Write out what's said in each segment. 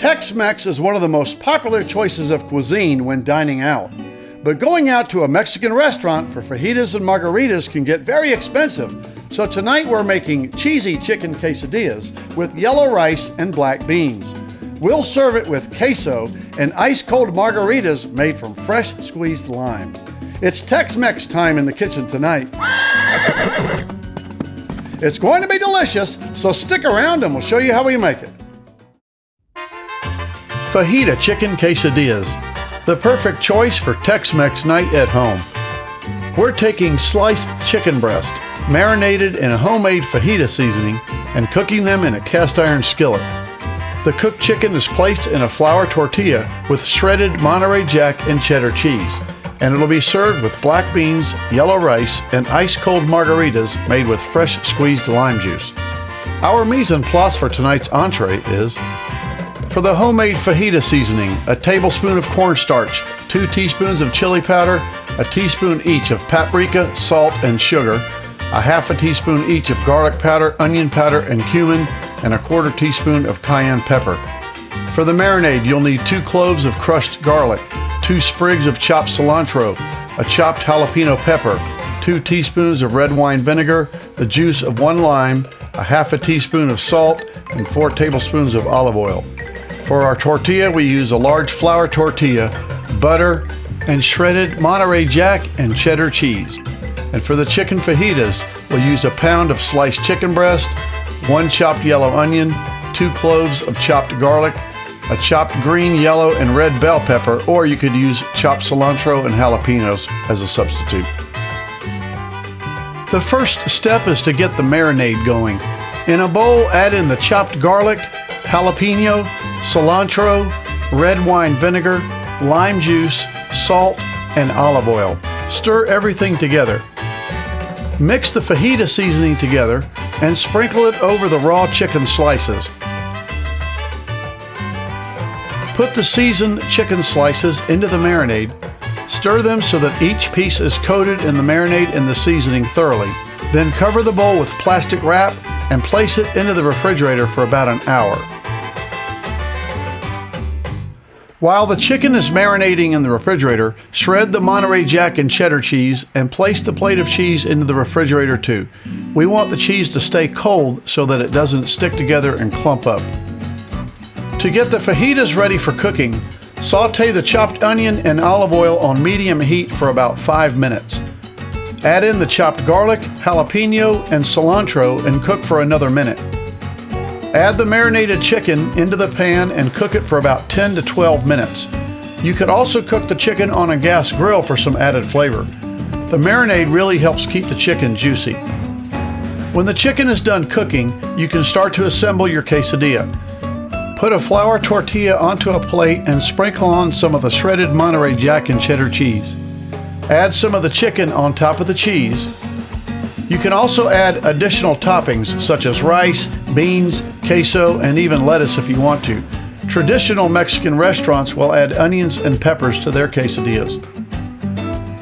Tex Mex is one of the most popular choices of cuisine when dining out. But going out to a Mexican restaurant for fajitas and margaritas can get very expensive. So tonight we're making cheesy chicken quesadillas with yellow rice and black beans. We'll serve it with queso and ice-cold margaritas made from fresh squeezed limes. It's Tex-Mex time in the kitchen tonight. It's going to be delicious, so stick around and we'll show you how we make it. Fajita chicken quesadillas, the perfect choice for Tex-Mex night at home. We're taking sliced chicken breast, marinated in a homemade fajita seasoning, and cooking them in a cast iron skillet. The cooked chicken is placed in a flour tortilla with shredded Monterrey Jack and cheddar cheese, and it'll be served with black beans, yellow rice, and ice-cold margaritas made with fresh squeezed lime juice. Our mise en place for tonight's entree is: for the homemade fajita seasoning, a tablespoon of cornstarch, 2 teaspoons of chili powder, a teaspoon each of paprika, salt, and sugar, a half a teaspoon each of garlic powder, onion powder, and cumin, and a quarter teaspoon of cayenne pepper. For the marinade, you'll need 2 cloves of crushed garlic, 2 sprigs of chopped cilantro, a chopped jalapeno pepper, 2 teaspoons of red wine vinegar, the juice of 1 lime, a half a teaspoon of salt, and 4 tablespoons of olive oil. For our tortilla, we use a large flour tortilla, butter, and shredded Monterrey Jack and cheddar cheese. And for the chicken fajitas, we'll use a pound of sliced chicken breast, 1 chopped yellow onion, 2 cloves of chopped garlic, a chopped green, yellow, and red bell pepper, or you could use chopped cilantro and jalapenos as a substitute. The first step is to get the marinade going. In a bowl, add in the chopped garlic, jalapeno, cilantro, red wine vinegar, lime juice, salt, and olive oil. Stir everything together. Mix the fajita seasoning together and sprinkle it over the raw chicken slices. Put the seasoned chicken slices into the marinade. Stir them so that each piece is coated in the marinade and the seasoning thoroughly. Then cover the bowl with plastic wrap and place it into the refrigerator for about an hour. While the chicken is marinating in the refrigerator, shred the Monterrey Jack and cheddar cheese and place the plate of cheese into the refrigerator too. We want the cheese to stay cold so that it doesn't stick together and clump up. To get the fajitas ready for cooking, saute the chopped onion and olive oil on medium heat for about 5 minutes. Add in the chopped garlic, jalapeno, and cilantro and cook for another minute. Add the marinated chicken into the pan and cook it for about 10 to 12 minutes. You could also cook the chicken on a gas grill for some added flavor. The marinade really helps keep the chicken juicy. When the chicken is done cooking, you can start to assemble your quesadilla. Put a flour tortilla onto a plate and sprinkle on some of the shredded Monterrey Jack and cheddar cheese. Add some of the chicken on top of the cheese. You can also add additional toppings such as rice, beans, queso, and even lettuce if you want to. Traditional Mexican restaurants will add onions and peppers to their quesadillas.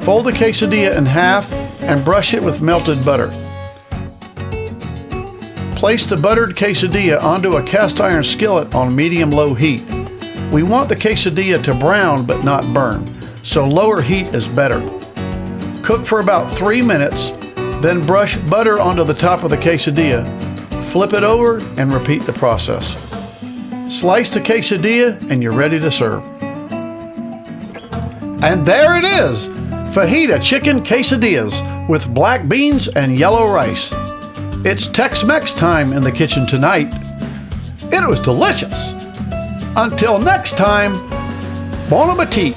Fold the quesadilla in half and brush it with melted butter. Place the buttered quesadilla onto a cast iron skillet on medium-low heat. We want the quesadilla to brown but not burn, so lower heat is better. Cook for about 3 minutes, then brush butter onto the top of the quesadilla, flip it over, and repeat the process. Slice the quesadilla and you're ready to serve. And there it is! Fajita chicken quesadillas with black beans and yellow rice. It's Tex-Mex time in the kitchen tonight. It was delicious. Until next time, bon appetit.